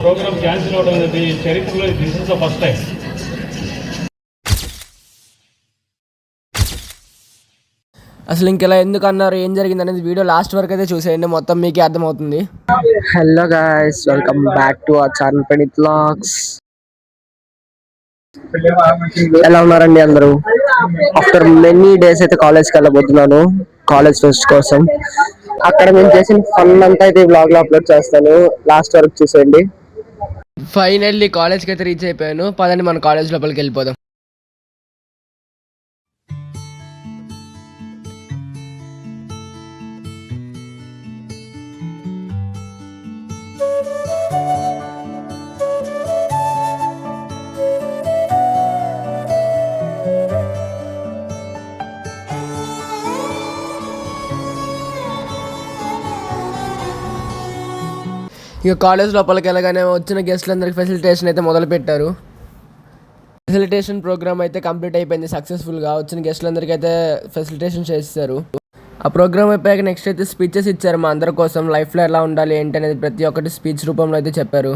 Programme cancel అవడం అనేది చరిత్రలో this is the first time. అసలు ఇంకెలా ఎందుకు అన్నారు, ఏం జరిగింది అనేది వీడియో లాస్ట్ వరకు అయితే చూసేయండి, మొత్తం మీకే అర్థమవుతుంది. Hello guys, welcome back to our channel Praneeth vlogs. ఎలా ఉన్నారండి అందరూ? ఆఫ్టర్ మెనీ డేస్ అయితే కాలేజ్కి వెళ్ళబోతున్నాను, కాలేజ్ ఫెస్ట్ కోసం. అక్కడ నేను చేసిన ఫన్ అంతా అయితే వ్లాగ్ లో అప్లోడ్ చేస్తాను, లాస్ట్ వరకు చూసేయండి. ఫైనల్లీ కాలేజ్కి అయితే రీచ్ అయిపోయాను. పదండి మన కాలేజ్ లోపలికి వెళ్ళిపోదాం. ఇక కాలేజ్ లోపలికి వెళ్ళగానే వచ్చిన గెస్ట్లందరికీ ఫెసిలిటేషన్ అయితే మొదలు పెట్టారు. ఫెసిలిటేషన్ ప్రోగ్రామ్ అయితే కంప్లీట్ అయిపోయింది సక్సెస్ఫుల్గా. వచ్చిన గెస్ట్లందరికీ అయితే ఫెసిలిటేషన్ చేస్తారు. ఆ ప్రోగ్రామ్ అయిపోయాక నెక్స్ట్ అయితే స్పీచెస్ ఇచ్చారు మా అందరి కోసం. లైఫ్లో ఎలా ఉండాలి ఏంటి అనేది ప్రతి ఒక్కటి స్పీచ్ రూపంలో అయితే చెప్పారు.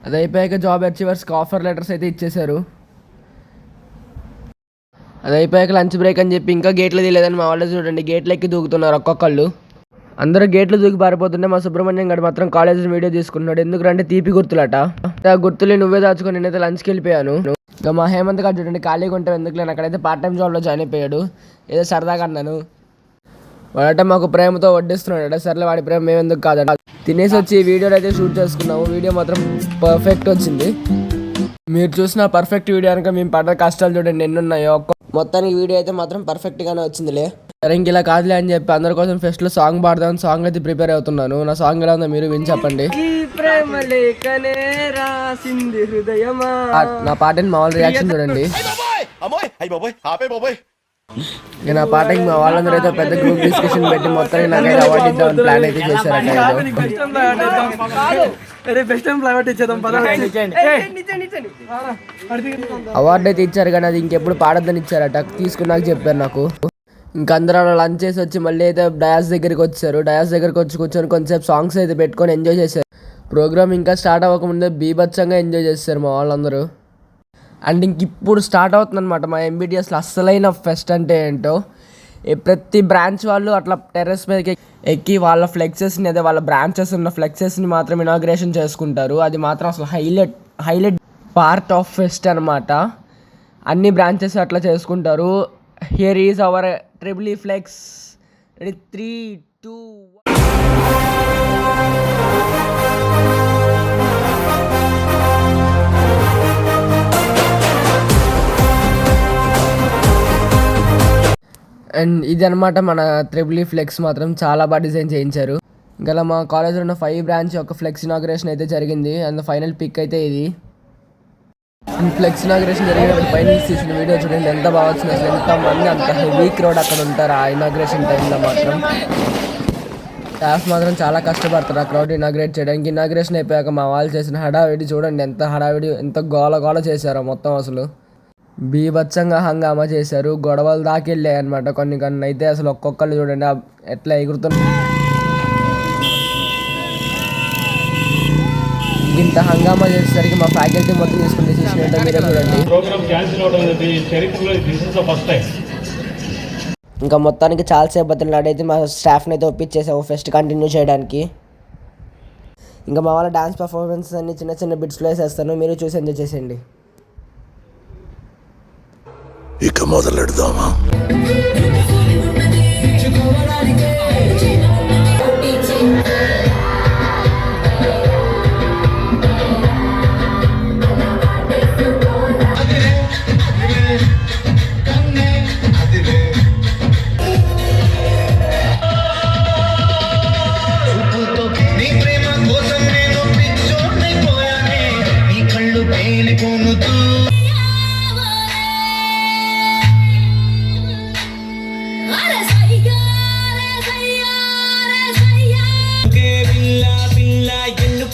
అది అయిపోయాక జాబ్ అచీవర్స్కి ఆఫర్ లెటర్స్ అయితే ఇచ్చేశారు. అది అయిపోయాక లంచ్ బ్రేక్ అని చెప్పి ఇంకా గేట్లు తీయలేదని మా వాళ్ళు చూడండి గేట్లు ఎక్కి దూకుతున్నారు ఒక్కొక్కళ్ళు. అందరూ గేట్లు దూకి పారిపోతుంటే మా సుబ్రహ్మణ్యం గారు మాత్రం కాలేజ్ వీడియో తీసుకుంటున్నాడు. ఎందుకంటే తీపి గుర్తులట. ఆ గుర్తులు నువ్వే దాచుకొని నేనైతే లంచ్కి వెళ్ళిపోయాను. ఇంకా మా హేమంత్ గారు చూడండి ఖాళీగా ఉంటాం ఎందుకు లేని అక్కడైతే పార్ట్ టైం జాబ్లో జాయిన్ అయిపోయాడు. ఏదో సరదాగా అన్నాను. వాడట మాకు ప్రేమతో వడ్డిస్తున్నాడు. సర్లే వాడి ప్రేమ మేమెందుకు కాదట. తినేసి వచ్చి వీడియోలో అయితే షూట్ చేసుకున్నాము. వీడియో మాత్రం పర్ఫెక్ట్ వచ్చింది. మీరు చూసిన పర్ఫెక్ట్ వీడియో కనుక మేము పడ్డ కష్టాలు చూడండి ఎన్నున్నాయో. మొత్తానికి వీడియో అయితే మాత్రం పర్ఫెక్ట్గానే వచ్చిందిలే. సరే ఇంక ఇలా కాదులే అని చెప్పి అందరి కోసం ఫెస్ట్లో సాంగ్ పాడదాం సాంగ్ అయితే ప్రిపేర్ అవుతున్నాను. నా సాంగ్ ఎలా ఉందో మీరు విని చెప్పండి. నా పాటని మా వాళ్ళ రియాక్షన్ చూడండి. ఇక నా పాటకి మా వాళ్ళందరూ అయితే పెద్ద గ్రూప్ డిస్కషన్ పెట్టి మొత్తానికి నాకైతే అవార్డు ఇద్దామని ప్లాన్ అయితే చేశారు. అవార్డు అయితే ఇచ్చారు కానీ అది ఇంకెప్పుడు పాడొద్దని ఇచ్చారట. తీసుకున్నాక చెప్పారు నాకు. ఇంకా అందరూ లంచ్ చేసి వచ్చి మళ్ళీ అయితే డయాస్ దగ్గరికి వచ్చారు. డయాస్ దగ్గరికి వచ్చి కూర్చొని కొంచెంసేపు సాంగ్స్ అయితే పెట్టుకొని ఎంజాయ్ చేశారు. ప్రోగ్రామ్ ఇంకా స్టార్ట్ అవ్వకముందే బీభత్సంగా ఎంజాయ్ చేస్తారు మా వాళ్ళందరూ. అండ్ ఇంక ఇప్పుడు స్టార్ట్ అవుతుందన్నమాట మా ఎంబీటీఎస్లో అస్సలైన ఫెస్ట్ అంటే ఏంటో. ప్రతి బ్రాంచ్ వాళ్ళు అట్లా టెర్రస్ మీదకి ఎక్కి వాళ్ళ ఫ్లెక్సెస్ని అదే వాళ్ళ బ్రాంచెస్ ఉన్న ఫ్లెక్సెస్ని మాత్రం ఇనాగ్రేషన్ చేసుకుంటారు. అది మాత్రం అసలు హైలైట్ పార్ట్ ఆఫ్ ఫెస్ట్ అనమాట. అన్ని బ్రాంచెస్ అట్లా చేసుకుంటారు. Here is our triple E flex. 3, 2, 1. And ఇది అనమాట మన ట్రిపుల్ ఈ ఫ్లెక్స్. మాత్రం చాలా బాగా డిజైన్ చేయించారు. ఇంకా మా కాలేజ్లో ఉన్న 5 బ్రాంచ్ యొక్క ఫ్లెక్స్ ఇనాగ్రేషన్ అయితే జరిగింది. అండ్ ఫైనల్ పిక్ అయితే ఇది. ఫ్లెక్స్ ఇనాగ్రేషన్ జరిగినప్పుడు పైన తీసిన వీడియో చూడండి ఎంత బాగా వచ్చింది. అసలు ఎంతమంది అంత హెవీ క్రౌడ్ అక్కడ ఉంటారు ఆ ఇనాగ్రేషన్ టైంలో మాత్రం. స్టాఫ్ మాత్రం చాలా కష్టపడతారు ఆ క్రౌడ్ ఇనాగ్రేట్ చేయడానికి. ఇనాగ్రేషన్ అయిపోయాక మా వాళ్ళు చేసిన హడావిడి చూడండి ఎంత హడావిడి, ఎంత గోల చేశారో మొత్తం. అసలు బీభత్సంగా హంగామా చేశారు. గొడవలు దాకా వెళ్ళాయి అనమాట కొన్ని అయితే. అసలు ఒక్కొక్కళ్ళు చూడండి ఎట్లా ఎగురుతున్నారు. ఇంత హంగామా చేసేసరికి మా ఫ్యాకల్టీ మొత్తం తీసుకుని డిసిషన్ ఏంటో మీరే చూడండి. ప్రోగ్రామ్ క్యాన్సిల్ అవడం అనేది చరిత్రలో this is the first time. ఇంకా మొత్తానికి చాలాసేపు బతిలాడైతే మా స్టాఫ్ని అయితే ఒప్పించేసాము ఫెస్ట్ కంటిన్యూ చేయడానికి. ఇంకా మా వాళ్ళ డాన్స్ పర్ఫార్మెన్స్ అన్ని చిన్న చిన్న బిట్స్లో వేసేస్తాను, మీరు చూసి ఎంజాయ్ చేసేయండి. ఇక మొదలెడదామా?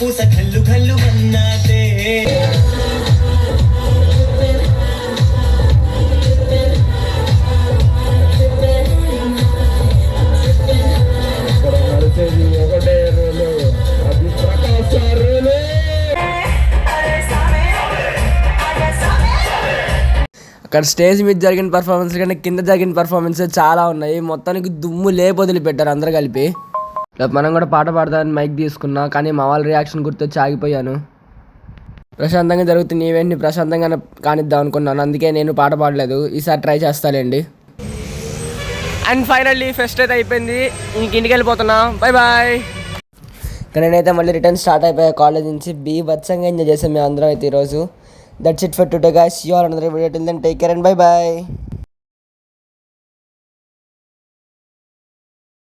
పూస కల్లు కల్లు అన్నాదే. ఒకటే రోలు అది ప్రకాశ రోలు. అక్కడ స్టేజ్ మీద జరిగిన పర్ఫార్మెన్స్ కంటే కింద జరిగిన పర్ఫార్మెన్స్ చాలా ఉన్నాయి. మొత్తానికి దుమ్ము లేపొదిలి పెట్టారు అందరు కలిపి. మనం కూడా పాట పాడదామని మైక్ తీసుకున్నా, కానీ మా వాళ్ళ రియాక్షన్ గుర్తొచ్చి ఆగిపోయాను. ప్రశాంతంగా జరుగుతున్న ఈవెంట్ని ప్రశాంతంగా కానిద్దాం అనుకున్నాను, అందుకే నేను పాట పాడలేదు. ఈసారి ట్రై చేస్తాలేండి. అండ్ ఫైనల్లీ ఫెస్ట్ అయితే అయిపోయింది. ఇంటికి వెళ్ళిపోతున్నా. Bye bye. ఇక్కడ నేనైతే మళ్ళీ రిటర్న్ స్టార్ట్ అయిపోయా కాలేజ్ నుంచి. బీభత్సంగా ఎంజాయ్ చేసాం మేము అందరం అయితే ఈరోజు. That's it for today guys. See you all another video. Till then take care and bye bye.